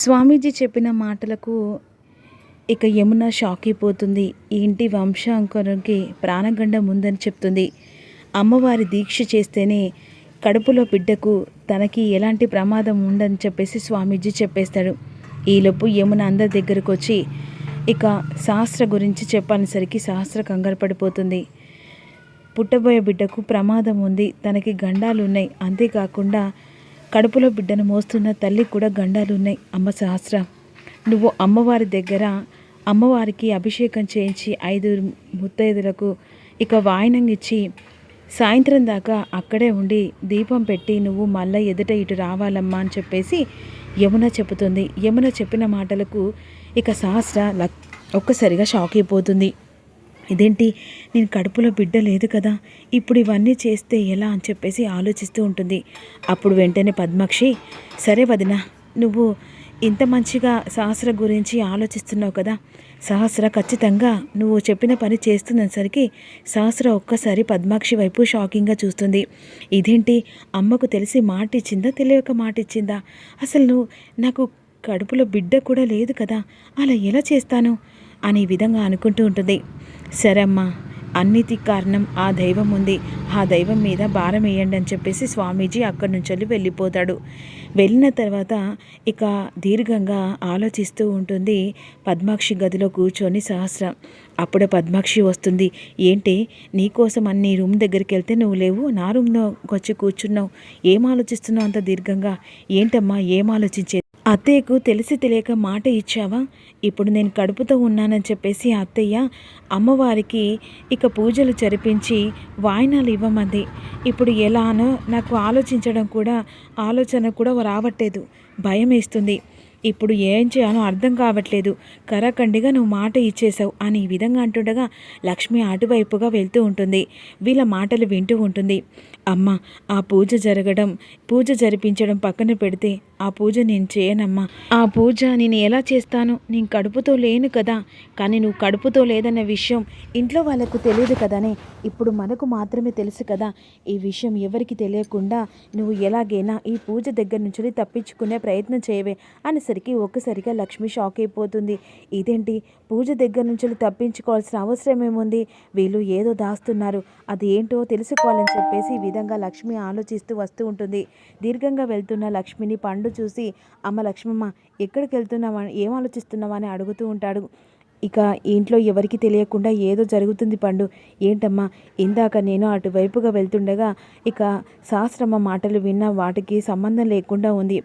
స్వామీజీ చెప్పిన మాటలకు ఇక యమున షాక్ అయిపోతుంది. ఏంటి వంశాంకురంకి ప్రాణగండం ఉందని చెప్తుంది. అమ్మవారి దీక్ష చేస్తేనే కడుపులో బిడ్డకు తనకి ఎలాంటి ప్రమాదం ఉండని చెప్పేసి స్వామీజీ చెప్పేస్తాడు. ఈలోపు యమున అందరి దగ్గరకు వచ్చి ఇక శాస్త్ర గురించి చెప్పనేసరికి శాస్త్ర కంగారు పడిపోతుంది. పుట్టబోయే బిడ్డకు ప్రమాదం ఉంది, తనకి గండాలు ఉన్నాయి, అంతేకాకుండా కడుపులో బిడ్డను మోస్తున్న తల్లికి కూడా గండాలు ఉన్నాయి. అమ్మ శాస్త్ర, నువ్వు అమ్మవారి దగ్గర అమ్మవారికి అభిషేకం చేయించి 5 ముత్తైదులకు ఇక వాయినం ఇచ్చి సాయంత్రం దాకా అక్కడే ఉండి దీపం పెట్టి నువ్వు మళ్ళీ ఎదుట ఇటు రావాలమ్మా అని చెప్పేసి యమున చెబుతుంది. యమున చెప్పిన మాటలకు ఇక శాస్త్ర ఒక్కసారిగా షాక్ అయిపోతుంది. ఇదేంటి, నేను కడుపులో బిడ్డ లేదు కదా, ఇప్పుడు ఇవన్నీ చేస్తే ఎలా అని చెప్పేసి ఆలోచిస్తూ ఉంటుంది. అప్పుడు వెంటనే పద్మాక్షి, సరే వదిన, నువ్వు ఇంత మంచిగా సహస్ర గురించి ఆలోచిస్తున్నావు కదా, సహస్ర ఖచ్చితంగా నువ్వు చెప్పిన పని చేస్తున్నసరికి సహస్ర ఒక్కసారి పద్మాక్షి వైపు షాకింగ్గా చూస్తుంది. ఇదేంటి, అమ్మకు తెలిసి మాట ఇచ్చిందా, తెలియక మాట ఇచ్చిందా, అసలు నువ్వు నాకు కడుపులో బిడ్డ కూడా లేదు కదా, అలా ఎలా చేస్తాను అని ఈ విధంగా అనుకుంటూ ఉంటుంది. సరే అమ్మా, అన్నిటికి కారణం ఆ దైవం ఉంది, ఆ దైవం మీద భారం వేయండి అని చెప్పేసి స్వామీజీ అక్కడి నుంచి వెళ్ళిపోతాడు. వెళ్ళిన తర్వాత ఇక దీర్ఘంగా ఆలోచిస్తూ ఉంటుంది పద్మాక్షి గదిలో కూర్చొని సహస్రం. అప్పుడే పద్మాక్షి వస్తుంది. ఏంటి, నీకోసం అన్ని రూమ్ దగ్గరికి వెళ్తే నువ్వు లేవు, నా రూమ్లోకి వచ్చి కూర్చున్నావు, ఏం ఆలోచిస్తున్నావు అంత దీర్ఘంగా, ఏంటమ్మా ఏం ఆలోచించేది, అత్తయ్యకు తెలిసి తెలియక మాట ఇచ్చావా, ఇప్పుడు నేను కడుపుతో ఉన్నానని చెప్పేసి అత్తయ్య అమ్మవారికి ఇక పూజలు జరిపించి వాయినాలు ఇవ్వమంది. ఇప్పుడు ఎలానో నాకు ఆలోచన కూడా రావట్లేదు, భయం వేస్తుంది, ఇప్పుడు ఏం చేయాలో అర్థం కావట్లేదు, కరాఖండిగా నువ్వు మాట ఇచ్చేసావు అని ఈ విధంగా అంటుండగా లక్ష్మి అటువైపుగా వెళ్తూ ఉంటుంది. వీళ్ళ మాటలు వింటూ ఉంటుంది. అమ్మ, ఆ పూజ జరిపించడం పక్కన పెడితే ఆ పూజ నేను చేయనమ్మా, ఆ పూజ నేను ఎలా చేస్తాను, నేను కడుపుతో లేను కదా, కానీ నువ్వు కడుపుతో లేదన్న విషయం ఇంట్లో వాళ్ళకు తెలియదు కదనే, ఇప్పుడు మనకు మాత్రమే తెలుసు కదా, ఈ విషయం ఎవరికి తెలియకుండా నువ్వు ఎలాగైనా ఈ పూజ దగ్గర నుంచి తప్పించుకునే ప్రయత్నం చేయవే అనేసరికి ఒక్కసారిగా లక్ష్మి షాక్ అయిపోతుంది. ఇదేంటి, పూజ దగ్గర నుంచి తప్పించుకోవాల్సిన అవసరం ఏముంది, వీళ్ళు ఏదో దాస్తున్నారు, అది ఏంటో తెలుసుకోవాలని చెప్పేసి ఈ విధంగా లక్ష్మి ఆలోచిస్తూ వస్తూ ఉంటుంది. దీర్ఘంగా వెళ్తున్న లక్ష్మిని పండు చూసి, అమ్మ లక్ష్మమ్మ, ఎక్కడికి వెళ్తున్నావా, ఏం ఆలోచిస్తున్నావా అని అడుగుతూ ఉంటాడు. ఇక ఇంట్లో ఎవరికి తెలియకుండా ఏదో జరుగుతుంది పండు, ఏంటమ్మా, ఇందాక నేను అటువైపుగా వెళ్తుండగా ఇక శాస్త్రమ్మ మాటలు విన్న వాటికి సంబంధం లేకుండా ఉంది,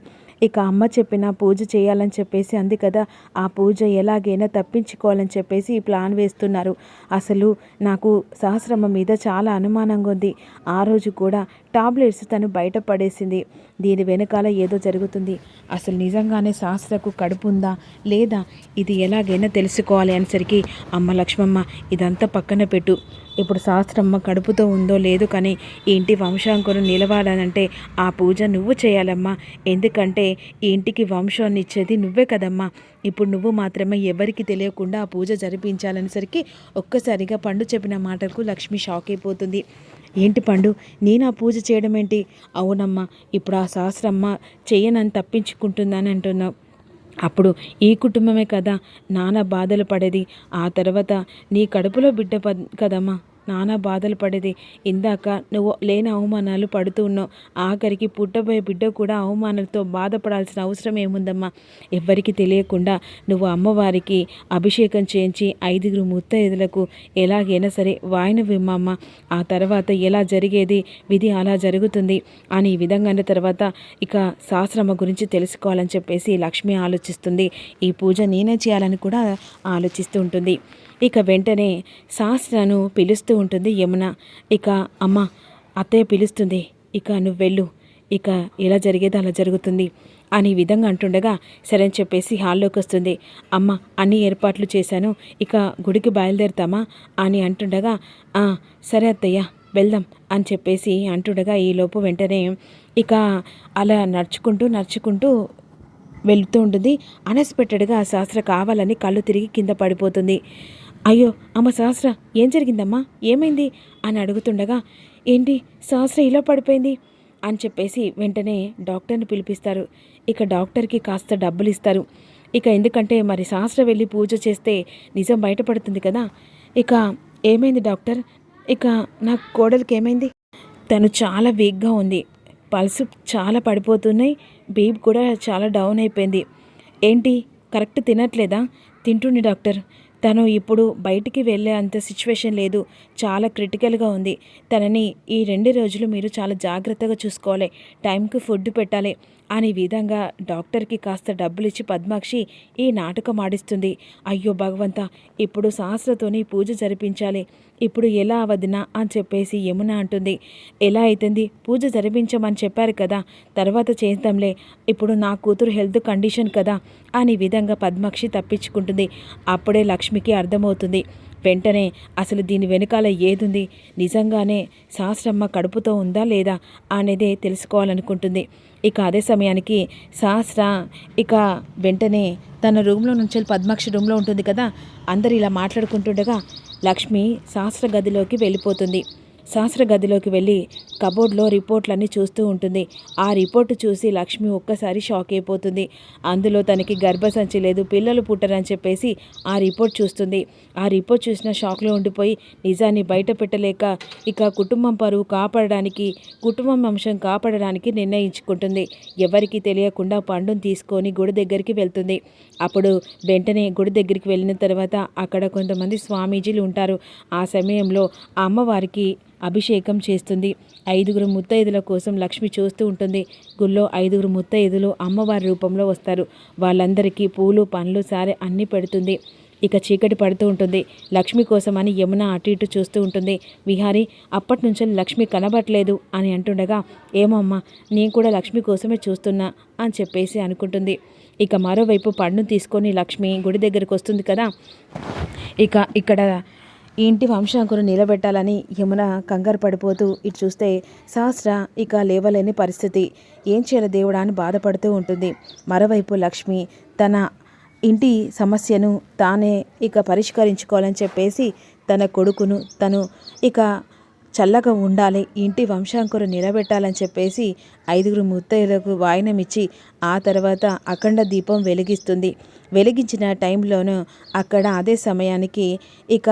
ఇక అమ్మ చెప్పిన పూజ చేయాలని చెప్పేసి అంది కదా, ఆ పూజ ఎలాగైనా తప్పించుకోవాలని చెప్పేసి ఈ ప్లాన్ వేస్తున్నారు. అసలు నాకు సహస్రమ్మ మీద చాలా అనుమానంగా ఉంది, ఆ రోజు కూడా టాబ్లెట్స్ తను బయట పడేసింది, దీని వెనకాల ఏదో జరుగుతుంది, అసలు నిజంగానే సహస్రకు కడుపు ఉందా లేదా, ఇది ఎలాగైనా తెలుసుకోవాలి అనేసరికి అమ్మ లక్ష్మమ్మ ఇదంతా పక్కన పెట్టు, ఇప్పుడు సహస్రమ్మ కడుపుతో ఉందో లేదు కానీ ఇంటి వంశాంకురం నిలవాలనంటే ఆ పూజ నువ్వు చేయాలమ్మా, ఎందుకంటే ఈ ఇంటికి వంశాన్ని ఇచ్చేది నువ్వే కదమ్మా, ఇప్పుడు నువ్వు మాత్రమే ఎవరికి తెలియకుండా ఆ పూజ జరిపించాలనేసరికి ఒక్కసారిగా పండు చెప్పిన మాటకు లక్ష్మి షాక్ అయిపోతుంది. ఏంటి పండు, నేను ఆ పూజ చేయడం ఏంటి, అవునమ్మా, ఇప్పుడు ఆ సహస్రమ్మ చెయ్యనని తప్పించుకుంటుందని అంటున్నావు, అప్పుడు ఈ కుటుంబమే కదా నానా బాధలు పడేది, ఆ తర్వాత నీ కడుపులో బిడ్డ కదమ్మా నానా బాధలు పడేది, ఇందాక నువ్వు లేని అవమానాలు పడుతూ ఉన్నావు, ఆఖరికి పుట్టబోయే బిడ్డ కూడా అవమానాలతో బాధపడాల్సిన అవసరం ఏముందమ్మా, ఎవ్వరికి తెలియకుండా నువ్వు అమ్మవారికి అభిషేకం చేయించి 5 ముత్తైదులకు ఎలాగైనా సరే వాయినం ఇమ్మమ్మ, ఆ తర్వాత ఎలా జరిగేది విధి అలా జరుగుతుంది అని ఈ విధంగా అన్న తర్వాత ఇక శాస్త్రమ్మ గురించి తెలుసుకోవాలని చెప్పేసి లక్ష్మి ఆలోచిస్తుంది. ఈ పూజ నేనే చేయాలని కూడా ఆలోచిస్తూ ఉంటుంది. ఇక వెంటనే శాస్త్రను పిలుస్తూ ఉంటుంది యమున. ఇక అమ్మ, అత్తయ్య పిలుస్తుంది, ఇక నువ్వు వెళ్ళు, ఇక ఎలా జరిగేదో అలా జరుగుతుంది అని ఈ విధంగా అంటుండగా సరే అని చెప్పేసి హాల్లోకి వస్తుంది. అమ్మ, అన్ని ఏర్పాట్లు చేశాను, ఇక గుడికి బయలుదేరుతామా అని అంటుండగా సరే అత్తయ్య వెళ్దాం అని చెప్పేసి అంటుండగా ఈలోపు వెంటనే ఇక అలా నడుచుకుంటూ వెళుతూ ఉంటుంది. అన్ఎక్స్పెక్టెడ్గా శాస్త్ర కావాలని కళ్ళు తిరిగి కింద పడిపోతుంది. అయ్యో అమ్మ సహస్ర, ఏం జరిగిందమ్మా, ఏమైంది అని అడుగుతుండగా ఏంటి సహస్ర ఇలా పడిపోయింది, అని చెప్పేసి వెంటనే డాక్టర్ని పిలిపిస్తారు. ఇక డాక్టర్కి కాస్త డబ్బులు ఇస్తారు. ఇక ఎందుకంటే మరి శాస్త్ర వెళ్ళి పూజ చేస్తే నిజం బయటపడుతుంది కదా. ఇక ఏమైంది డాక్టర్, ఇక నా కోడలికి ఏమైంది? తను చాలా వీక్గా ఉంది, పల్స్ చాలా పడిపోతున్నాయి, బీపీ కూడా చాలా డౌన్ అయిపోయింది. ఏంటి కరెక్ట్ తినట్లేదా? తింటుంది డాక్టర్, తను ఇప్పుడు బయటికి వెళ్ళే అంత సిచ్యువేషన్ లేదు, చాలా క్రిటికల్గా ఉంది. తనని ఈ 2 రోజులు మీరు చాలా జాగ్రత్తగా చూసుకోవాలి, టైంకి ఫుడ్ పెట్టాలి అనే విధంగా డాక్టర్కి కాస్త డబ్బులు ఇచ్చి పద్మాక్షి ఈ నాటకం ఆడిస్తుంది. అయ్యో భగవంత, ఇప్పుడు శాస్త్రతోని పూజ జరిపించాలి, ఇప్పుడు ఎలా అవదినా అని చెప్పేసి యమున అంటుంది. ఎలా అవుతుంది, పూజ జరిపించమని చెప్పారు కదా, తర్వాత చేద్దాంలే, ఇప్పుడు నా కూతురు హెల్త్ కండిషన్ కదా అనే విధంగా పద్మాక్షి తప్పించుకుంటుంది. అప్పుడే లక్ష్మికి అర్థమవుతుంది. వెంటనే అసలు దీని వెనకాల ఏదుంది, నిజంగానే శాస్త్రమ్మ కడుపుతో ఉందా లేదా అనేదే తెలుసుకోవాలనుకుంటుంది. ఇక అదే సమయానికి శాస్త్ర ఇక వెంటనే తన రూమ్లో నుంచి పద్మాక్షి రూమ్లో ఉంటుంది కదా, అందరు ఇలా మాట్లాడుకుంటుండగా లక్ష్మి శాస్త్ర గదిలోకి వెళ్ళిపోతుంది. శాస్త్ర గదిలోకి వెళ్ళి కబోర్డ్లో రిపోర్ట్లన్నీ చూస్తూ ఉంటుంది. ఆ రిపోర్టు చూసి లక్ష్మి ఒక్కసారి షాక్ అయిపోతుంది. అందులో తనకి గర్భసంచి లేదు, పిల్లలు పుట్టరని చెప్పేసి ఆ రిపోర్ట్ చూస్తుంది. ఆ రిపోర్ట్ చూసిన షాక్లో ఉండిపోయి నిజాన్ని బయట పెట్టలేక ఇక కుటుంబం పరువు కాపాడడానికి, కుటుంబం అంశం కాపాడడానికి నిర్ణయించుకుంటుంది. ఎవరికి తెలియకుండా పండును తీసుకొని గుడి దగ్గరికి వెళ్తుంది. అప్పుడు వెంటనే గుడి దగ్గరికి వెళ్ళిన తర్వాత అక్కడ కొంతమంది స్వామీజీలు ఉంటారు. ఆ సమయంలో ఆ అమ్మవారికి అభిషేకం చేస్తుంది. 5 ముత్తైదుల కోసం లక్ష్మి చూస్తూ ఉంటుంది. గుళ్ళో 5 ముత్తైదులు అమ్మవారి రూపంలో వస్తారు. వాళ్ళందరికీ పూలు పండ్లు సారె అన్నీ పెడుతుంది. ఇక చీకటి పడుతూ ఉంటుంది. లక్ష్మి కోసమని యమున అటు ఇటు చూస్తూ ఉంటుంది. విహారీ అప్పటి నుంచి లక్ష్మి కనబట్లేదు అని అంటుండగా, ఏమో అమ్మ, నేను కూడా లక్ష్మి కోసమే చూస్తున్నా అని చెప్పేసి అనుకుంటుంది. ఇక మరోవైపు పండును తీసుకొని లక్ష్మి గుడి దగ్గరికి వస్తుంది కదా. ఇక ఇక్కడ ఈ ఇంటి వంశాంకును నిలబెట్టాలని యమున కంగారు పడిపోతూ ఇటు చూస్తే శాస్త్ర ఇక లేవలేని పరిస్థితి, ఏం చేయాలి దేవుడా అని బాధపడుతూ ఉంటుంది. మరోవైపు లక్ష్మి తన ఇంటి సమస్యను తానే ఇక పరిష్కరించుకోవాలని చెప్పేసి తన కొడుకును తను ఇక చల్లగా ఉండాలి, ఇంటి వంశాంకురు నిలబెట్టాలని చెప్పేసి 5 ముత్తైదులకు వాయినం ఇచ్చి ఆ తర్వాత అఖండ దీపం వెలిగిస్తుంది. వెలిగించిన టైంలోనూ అక్కడ అదే సమయానికి ఇక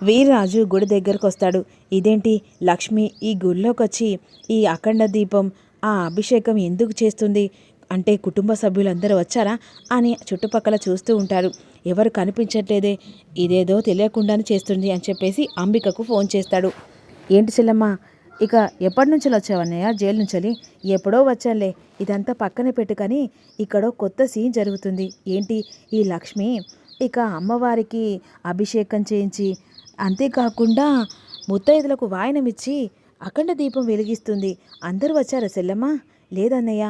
వీర్రాజు గుడి దగ్గరకు వస్తాడు. ఇదేంటి లక్ష్మి ఈ గుడిలోకి వచ్చి ఈ అఖండ దీపం ఆ అభిషేకం ఎందుకు చేస్తుంది అంటే కుటుంబ సభ్యులందరూ వచ్చారా అని చుట్టుపక్కల చూస్తూ ఉంటారు. ఎవరు కనిపించట్లేదే, ఇదేదో తెలియకుండానే చేస్తుంది అని చెప్పేసి అంబికకు ఫోన్ చేస్తాడు. ఏంటి చెల్లమ్మ, ఇక ఎప్పటి నుంచి వచ్చావన్నయ్య జైలు నుంచి? ఎప్పుడో వచ్చానులే, ఇదంతా పక్కన పెట్టుకొని ఇక్కడ కొత్త సీన్ జరుగుతుంది. ఏంటి ఈ లక్ష్మి ఇక అమ్మవారికి అభిషేకం చేయించి అంతేకాకుండా ముత్తైదులకు వాయనమిచ్చి అఖండ దీపం వెలిగిస్తుంది. అందరూ వచ్చారా చెల్లమ్మ? లేదన్నయ్య,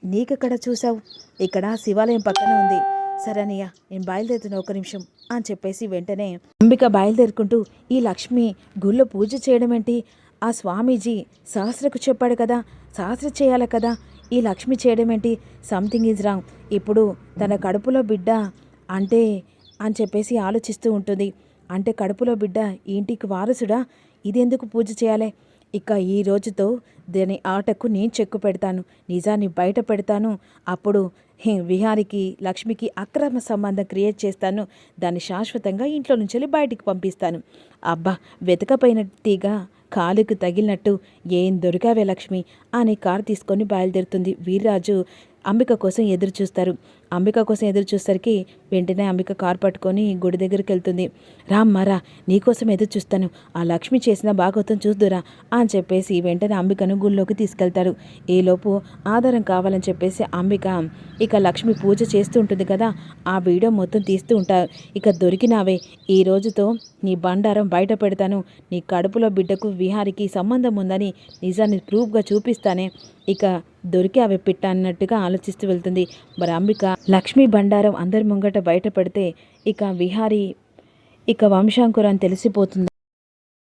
నీకెక్కడ చూసావు? ఇక్కడ శివాలయం పక్కన ఉంది. సరే అన్నయ్య, నేను బయలుదేరుతున్నా, 1 నిమిషం అని చెప్పేసి వెంటనే అంబిక బయలుదేరుకుంటూ ఈ లక్ష్మి గుళ్ళో పూజ చేయడం ఏంటి, ఆ స్వామీజీ శాస్త్రకు చెప్పాడు కదా, శాస్త్ర చేయాలి కదా, ఈ లక్ష్మి చేయడం ఏంటి, సంథింగ్ ఈజ్ రాంగ్, ఇప్పుడు తన కడుపులో బిడ్డ అంటే అని చెప్పేసి ఆలోచిస్తూ ఉంటుంది. అంటే కడుపులో బిడ్డ ఇంటికి వారసుడా, ఇదెందుకు పూజ చేయాలి? ఇక ఈ రోజుతో దాని ఆటకు నేను చెక్కు పెడతాను, నిజాన్ని బయట పెడతాను. అప్పుడు విహారికి లక్ష్మికి అక్రమ సంబంధం క్రియేట్ చేస్తాను, దాన్ని శాశ్వతంగా ఇంట్లో నుంచి బయటికి పంపిస్తాను. అబ్బా, వెతకపోయిన తీగ కాలుకు తగిలినట్టు ఏం దొరికావే లక్ష్మి అని కారు తీసుకొని బయలుదేరుతుంది. వీర్రాజు అంబిక కోసం ఎదురు చూస్తారు. అంబిక కోసం ఎదురు చూసరికి వెంటనే అంబిక కారు పట్టుకొని గుడి దగ్గరికి వెళ్తుంది. రామ్మారా, నీకోసం ఎదురు చూస్తాను, ఆ లక్ష్మి చేసిన భాగవతం చూద్దురా అని చెప్పేసి వెంటనే అంబికను గుళ్ళోకి తీసుకెళ్తాడు. ఈలోపు ఆధారం కావాలని చెప్పేసి అంబిక ఇక లక్ష్మి పూజ చేస్తూ ఉంటుంది కదా, ఆ వీడియో మొత్తం తీస్తూ ఉంటారు. ఇక దొరికినావే, ఈ రోజుతో నీ బండారం బయట పెడతాను, నీ కడుపులో బిడ్డకు విహారికి సంబంధం ఉందని నిజాన్ని ప్రూఫ్గా చూపిస్తానే, ఇక దొరికి అవి పిట్ట అన్నట్టుగా ఆలోచిస్తూ వెళ్తుంది. మరి అంబిక లక్ష్మీ బండారం అందరి ముంగట బయట పెడితే ఇక విహారీ ఇక వంశాంకురాన్ని తెలిసిపోతుంది.